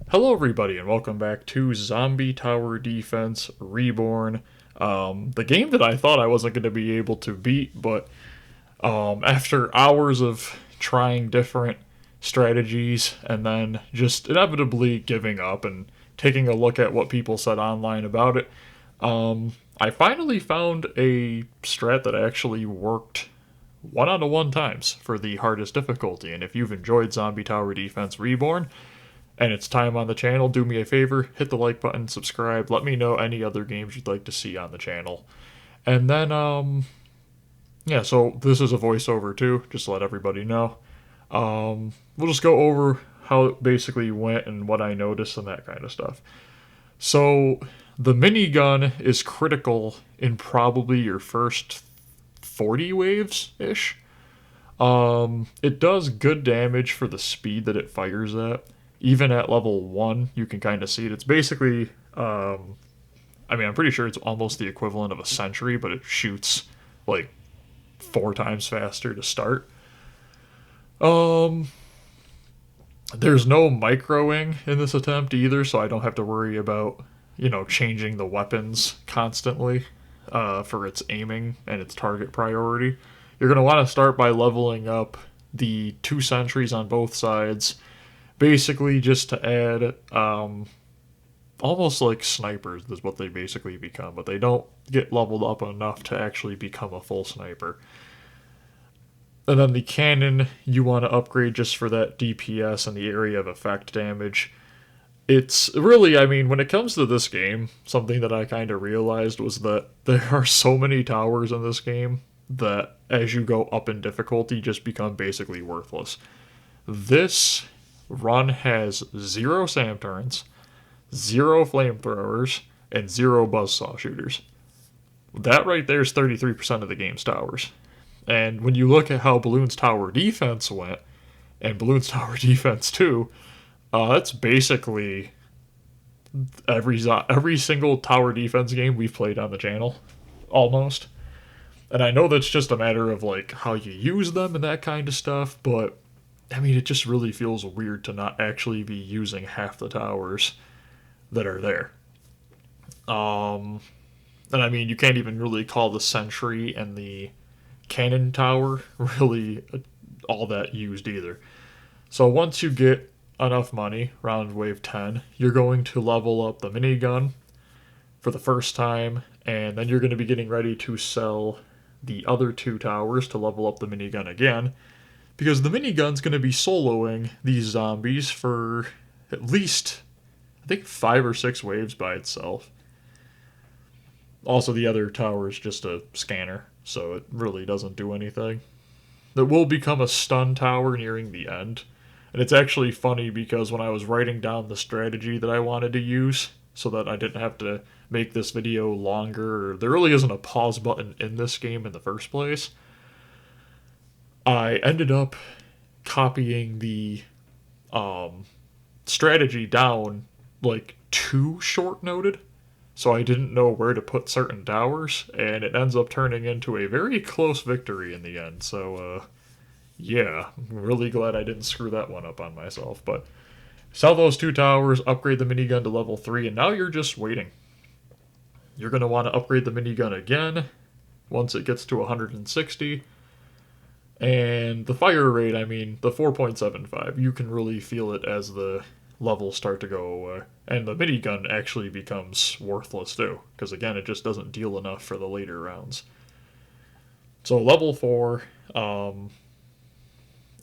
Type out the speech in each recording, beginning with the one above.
Hello, everybody, and welcome back to Zombie Tower Defense Reborn. The game that I thought I wasn't going to be able to beat, but after hours of trying different strategies and then just inevitably giving up and taking a look at what people said online about it, I finally found a strat that actually worked 1-on-1 times for the hardest difficulty. And if you've enjoyed Zombie Tower Defense Reborn, and it's time on the channel, do me a favor, hit the like button, subscribe, let me know any other games you'd like to see on the channel. And then, yeah, so this is a voiceover too, just to let everybody know. We'll just go over how it basically went and what I noticed and that kind of stuff. So, the minigun is critical in probably your first 40 waves ish. It does good damage for the speed that it fires at. Even at level 1, you can kind of see it. It's basically, I'm pretty sure it's almost the equivalent of a sentry, but it shoots like 4 times faster to start. Um, there's no microing in this attempt either, so I don't have to worry about, changing the weapons constantly for its aiming and its target priority. You're going to want to start by leveling up the 2 sentries on both sides, basically just to add almost like snipers is what they basically become, but they don't get leveled up enough to actually become a full sniper. And then the cannon you want to upgrade just for that DPS and the area of effect damage. It's really, when it comes to this game, something that I kind of realized was that there are so many towers in this game that as you go up in difficulty just become basically worthless. This run has 0 SAM turrets, 0 flamethrowers, and 0 buzzsaw shooters. That right there is 33% of the game's towers. And when you look at how Balloon's Tower Defense went, and Balloon's Tower Defense 2, that's basically every single tower defense game we've played on the channel, almost. And I know that's just a matter of like how you use them and that kind of stuff, but it just really feels weird to not actually be using half the towers that are there. And you can't even really call the sentry and the cannon tower really all that used either. So once you get enough money, around wave 10, you're going to level up the minigun for the first time, and then you're going to be getting ready to sell the other 2 towers to level up the minigun again, because the minigun's going to be soloing these zombies for at least, I think, 5 or 6 waves by itself. Also, the other tower is just a scanner, so it really doesn't do anything. It will become a stun tower nearing the end. And it's actually funny because when I was writing down the strategy that I wanted to use so that I didn't have to make this video longer, or there really isn't a pause button in this game in the first place, I ended up copying the strategy down like too short noted, so I didn't know where to put certain towers, and it ends up turning into a very close victory in the end. So, yeah, I'm really glad I didn't screw that one up on myself. But sell those 2 towers, upgrade the minigun to level 3, and now you're just waiting. You're going to want to upgrade the minigun again once it gets to 160. And the fire rate, the 4.75, you can really feel it as the levels start to go away. And the minigun actually becomes worthless too, because again, it just doesn't deal enough for the later rounds. So level 4,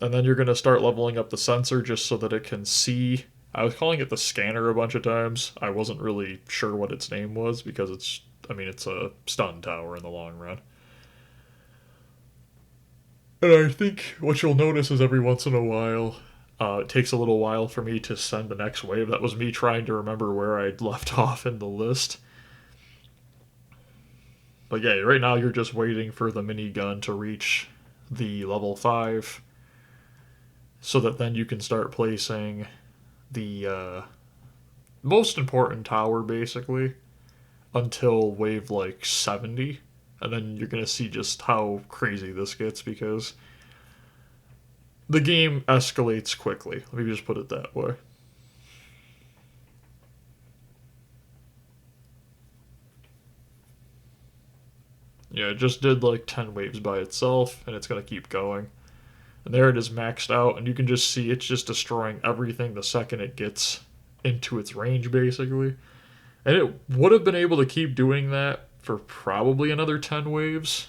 and then you're going to start leveling up the sensor just so that it can see. I was calling it the scanner a bunch of times. I wasn't really sure what its name was because it's a stun tower in the long run. And I think what you'll notice is every once in a while, it takes a little while for me to send the next wave. That was me trying to remember where I'd left off in the list. But yeah, right now you're just waiting for the minigun to reach the level 5 so that then you can start placing the most important tower basically until wave like 70, and then you're going to see just how crazy this gets because the game escalates quickly. Let me just put it that way. Yeah, it just did like 10 waves by itself, and it's going to keep going. And there it is maxed out, and you can just see it's just destroying everything the second it gets into its range, basically. And it would have been able to keep doing that for probably another 10 waves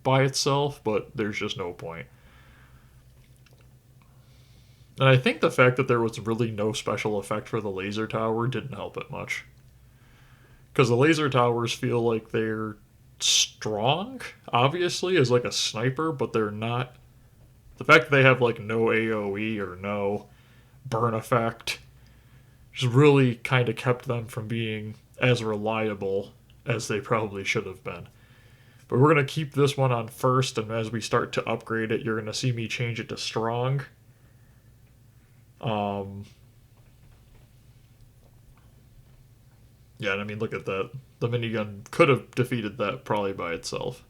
by itself, but there's just no point. And I think the fact that there was really no special effect for the laser tower didn't help it much. Because the laser towers feel like they're strong, obviously, as like a sniper, but they're not. The fact that they have like no AoE or no burn effect just really kind of kept them from being as reliable as they probably should have been. But we're going to keep this one on first, and as we start to upgrade it, you're going to see me change it to strong. Um, yeah, and I mean, look at that. The minigun could have defeated that probably by itself.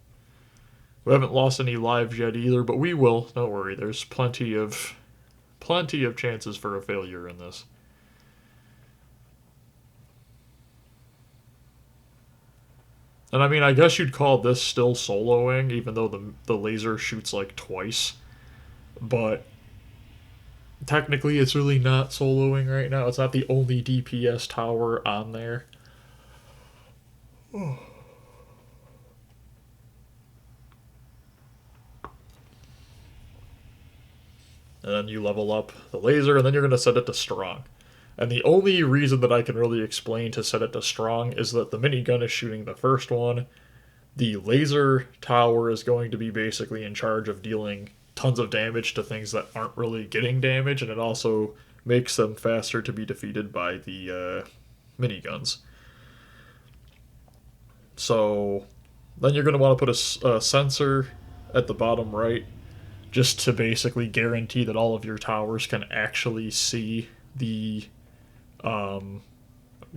We haven't lost any lives yet either, but we will. Don't worry. There's plenty of chances for a failure in this. And I mean, I guess you'd call this still soloing, even though the laser shoots like twice. But technically, it's really not soloing right now. It's not the only DPS tower on there. And then you level up the laser, and then you're going to set it to strong. And the only reason that I can really explain to set it to strong is that the minigun is shooting the first one. The laser tower is going to be basically in charge of dealing tons of damage to things that aren't really getting damage, and it also makes them faster to be defeated by the miniguns. So then you're going to want to put a sensor at the bottom right just to basically guarantee that all of your towers can actually see the um,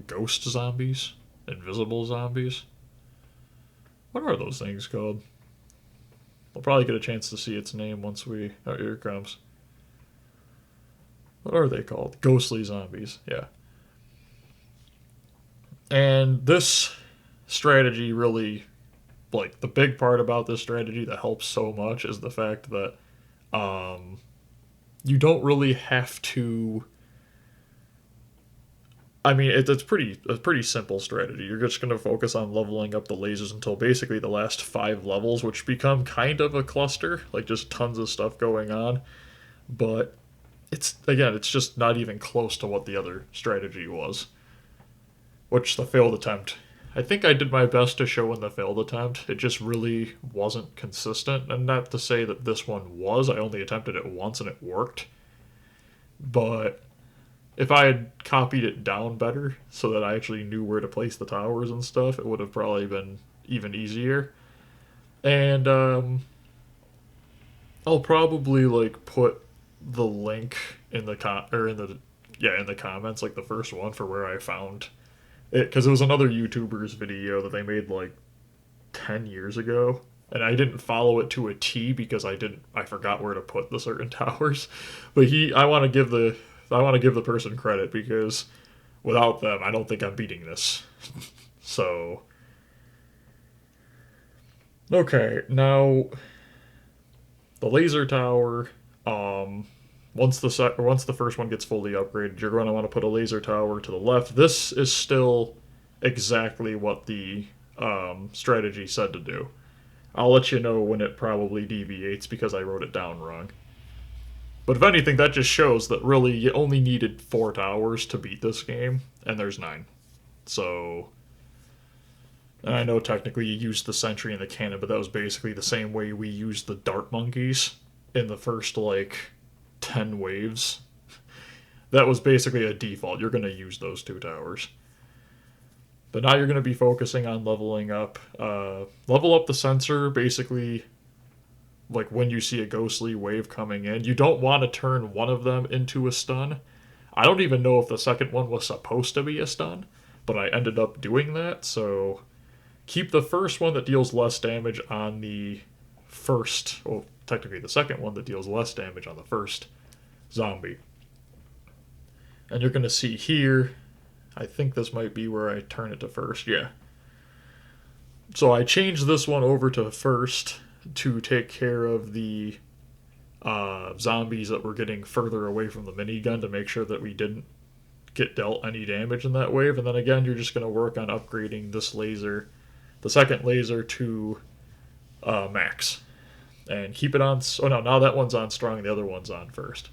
ghost zombies, invisible zombies. What are those things called? We'll probably get a chance to see its name once we. Oh, here it comes. What are they called? Ghostly zombies. Yeah. And this strategy really, like, the big part about this strategy that helps so much is the fact that um, you don't really have to. I mean, it's a pretty simple strategy. You're just going to focus on leveling up the lasers until basically the last 5 levels, which become kind of a cluster, like just tons of stuff going on. But it's just not even close to what the other strategy was, which the failed attempt. I think I did my best to show in the failed attempt. It just really wasn't consistent, and not to say that this one was. I only attempted it once and it worked, but if I had copied it down better so that I actually knew where to place the towers and stuff, it would have probably been even easier. And I'll probably like put the link in the in the comments, like the first one for where I found it, because it was another YouTuber's video that they made like 10 years ago, and I didn't follow it to a T because I forgot where to put the certain towers. But I want to give the person credit because without them, I don't think I'm beating this. So, okay, now the laser tower. Once the first one gets fully upgraded, you're going to want to put a laser tower to the left. This is still exactly what the strategy said to do. I'll let you know when it probably deviates because I wrote it down wrong. But if anything, that just shows that really you only needed 4 towers to beat this game, and there's 9. So, and I know technically you used the sentry and the cannon, but that was basically the same way we used the dart monkeys in the first like 10 waves. That was basically a default. You're going to use those 2 towers. But now you're going to be focusing on leveling up. Level up the sensor, basically, like when you see a ghostly wave coming in. You don't want to turn one of them into a stun. I don't even know if the second one was supposed to be a stun, but I ended up doing that, so keep the first one that deals less damage on the first, well, technically the second one that deals less damage on the first zombie. And you're going to see here, I think this might be where I turn it to first, yeah. So I changed this one over to first to take care of the zombies that were getting further away from the minigun to make sure that we didn't get dealt any damage in that wave. And then again, you're just going to work on upgrading this laser, the second laser, to max. And keep it on. Oh no, now that one's on strong, the other one's on first.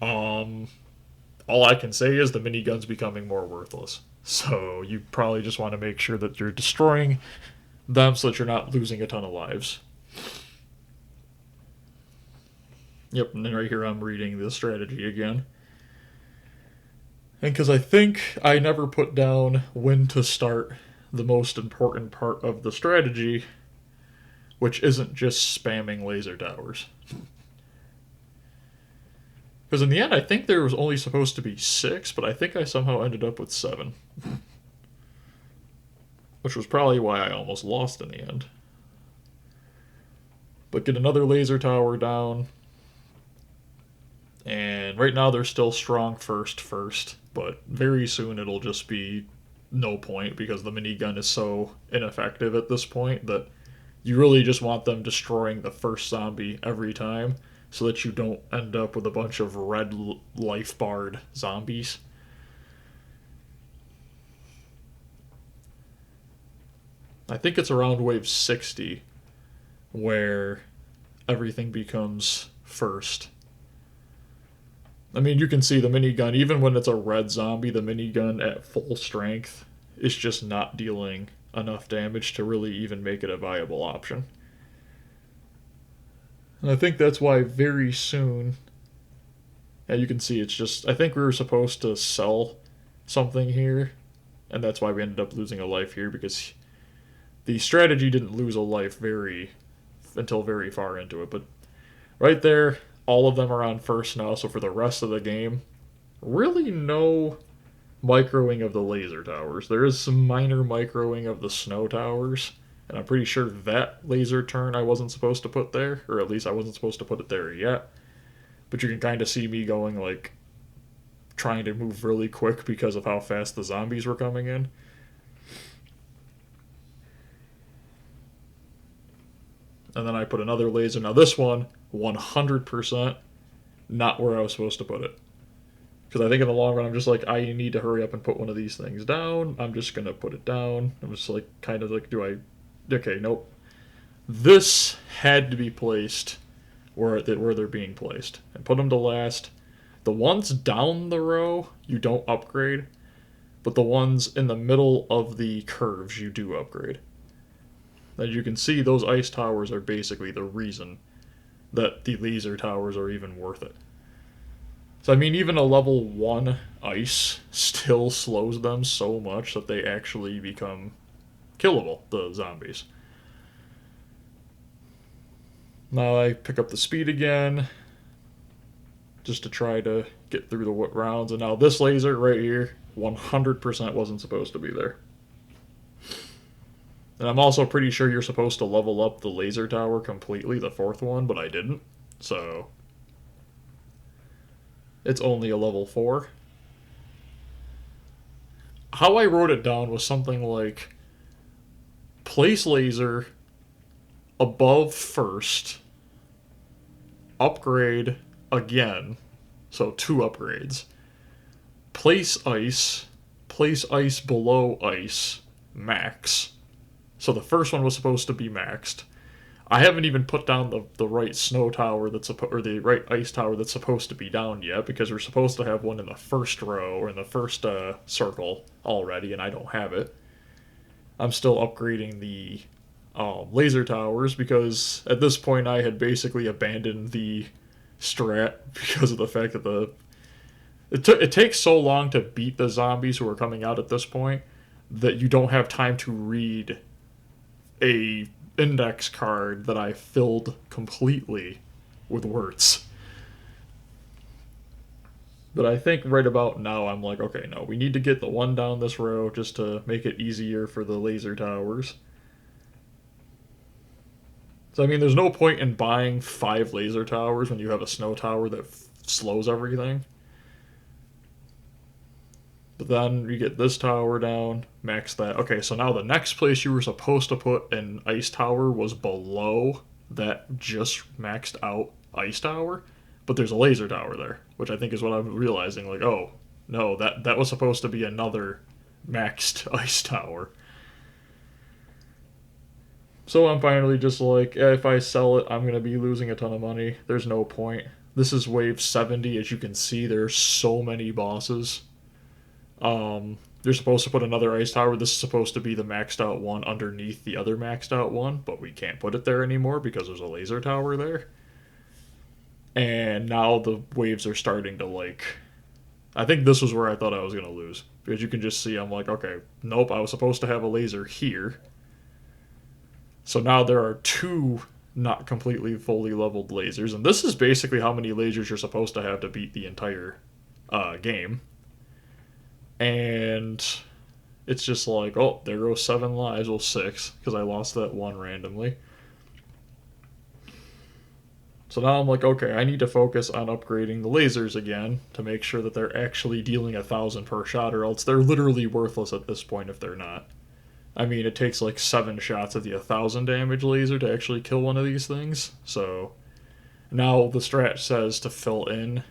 All I can say is the minigun's becoming more worthless. So you probably just want to make sure that you're destroying them so that you're not losing a ton of lives. Yep, and then right here I'm reading the strategy again. And because I think I never put down when to start the most important part of the strategy, which isn't just spamming laser towers. Because in the end, I think there was only supposed to be 6, but I think I somehow ended up with 7. Which was probably why I almost lost in the end. But get another laser tower down. And right now they're still strong first, but very soon it'll just be no point because the minigun is so ineffective at this point that you really just want them destroying the first zombie every time so that you don't end up with a bunch of red life barred zombies. I think it's around wave 60 where everything becomes first. I mean, you can see the minigun, even when it's a red zombie, the minigun at full strength is just not dealing enough damage to really even make it a viable option. And I think that's why very soon, yeah, you can see it's just, I think we were supposed to sell something here, and that's why we ended up losing a life here, because the strategy didn't lose a life until very far into it. But right there, all of them are on first now, so for the rest of the game, really no microing of the laser towers. There is some minor microing of the snow towers, and I'm pretty sure that laser turn I wasn't supposed to put there, or at least I wasn't supposed to put it there yet. But you can kind of see me going, like, trying to move really quick because of how fast the zombies were coming in. And then I put another laser. Now this one, 100% not where I was supposed to put it. Because I think in the long run, I'm just like, I need to hurry up and put one of these things down. I'm just going to put it down. I'm just like, kind of like, okay, nope. This had to be placed where they're being placed. And put them to last. The ones down the row, you don't upgrade. But the ones in the middle of the curves, you do upgrade. As you can see, those ice towers are basically the reason that the laser towers are even worth it. So, I mean, even a level 1 ice still slows them so much that they actually become killable, the zombies. Now I pick up the speed again, just to try to get through the rounds. And now this laser right here, 100% wasn't supposed to be there. And I'm also pretty sure you're supposed to level up the laser tower completely, the 4th one, but I didn't. So it's only a level 4. How I wrote it down was something like place laser above first, upgrade again, so 2 upgrades, place ice below ice, max. So the first one was supposed to be maxed. I haven't even put down the right snow tower or the right ice tower that's supposed to be down yet, because we're supposed to have one in the first row or in the first circle already, and I don't have it. I'm still upgrading the laser towers because at this point I had basically abandoned the strat because of the fact that it takes so long to beat the zombies who are coming out at this point that you don't have time to read a index card that I filled completely with words. But I think right about now I'm like, okay, no, we need to get the one down this row just to make it easier for the laser towers. So, I mean, there's no point in buying 5 laser towers when you have a snow tower that slows everything. But But then you get this tower down, max that. Okay, so now the next place you were supposed to put an ice tower was below that just maxed out ice tower, but there's a laser tower there, which I think is what I'm realizing. Like, oh no, that was supposed to be another maxed ice tower. So I'm finally just like, if I sell it, I'm going to be losing a ton of money. There's no point. This is wave 70. As you can see, there's so many bosses. You're supposed to put another ice tower. This is supposed to be the maxed out one underneath the other maxed out one, but we can't put it there anymore because there's a laser tower there. And now the waves are starting to like... I think this was where I thought I was going to lose. Because you can just see, I'm like, okay, nope, I was supposed to have a laser here. So now there are two not completely fully leveled lasers, and this is basically how many lasers you're supposed to have to beat the entire game. And it's just like, oh, there goes 7 lives, well 6, because I lost that one randomly. So now I'm like, okay, I need to focus on upgrading the lasers again to make sure that they're actually dealing 1,000 per shot, or else they're literally worthless at this point if they're not. I mean, it takes like 7 shots of the 1,000 damage laser to actually kill one of these things. So now the strat says to fill in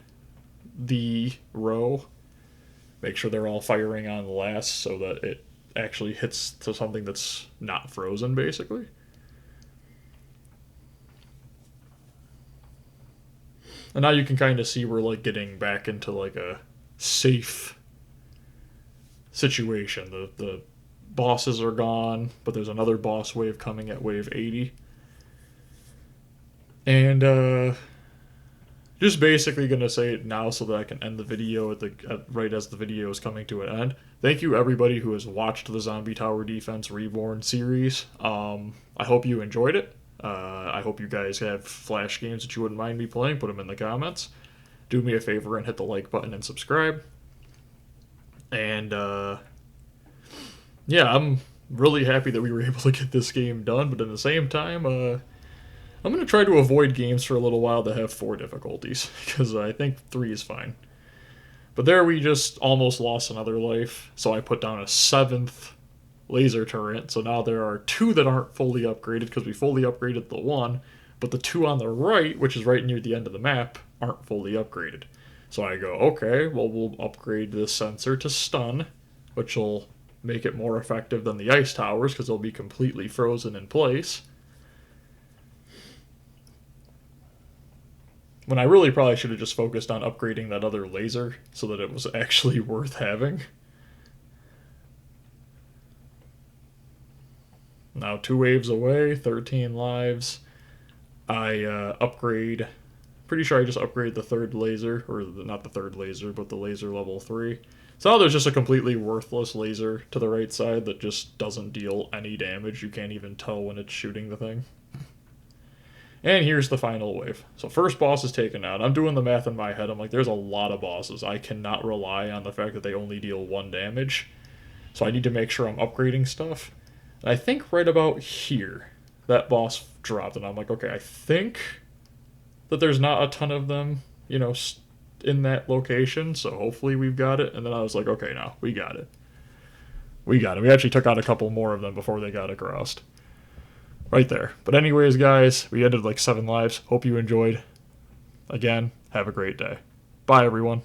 the row, make sure they're all firing on last so that it actually hits to something that's not frozen, basically. And now you can kind of see we're like getting back into like a safe situation. The bosses are gone, but there's another boss wave coming at wave 80. And just basically going to say it now so that I can end the video right as the video is coming to an end. Thank you everybody who has watched the Zombie Tower Defense Reborn series. I hope you enjoyed it. I hope you guys have Flash games that you wouldn't mind me playing. Put them in the comments. Do me a favor and hit the like button and subscribe. And yeah, I'm really happy that we were able to get this game done, but at the same time, I'm going to try to avoid games for a little while that have 4 difficulties, because I think 3 is fine. But there we just almost lost another life, so I put down a 7th laser turret, so now there are 2 that aren't fully upgraded, because we fully upgraded the 1, but the 2 on the right, which is right near the end of the map, aren't fully upgraded. So I go, okay, well we'll upgrade this sensor to stun, which will make it more effective than the ice towers, because they'll be completely frozen in place. When I really probably should have just focused on upgrading that other laser so that it was actually worth having. Now 2 waves away, 13 lives. I upgrade... Pretty sure I just upgrade the 3rd laser, or not the 3rd laser, but the laser level 3. So now there's just a completely worthless laser to the right side that just doesn't deal any damage. You can't even tell when it's shooting the thing. And here's the final wave. So first boss is taken out. I'm doing the math in my head. I'm like, there's a lot of bosses. I cannot rely on the fact that they only deal 1 damage. So I need to make sure I'm upgrading stuff. And I think right about here, that boss dropped. And I'm like, okay, I think that there's not a ton of them, you know, in that location. So hopefully we've got it. And then I was like, okay, no, we got it. We got it. We actually took out a couple more of them before they got across. Right there. But anyways, guys, we ended like 7 lives. Hope you enjoyed. Again, have a great day. Bye, everyone.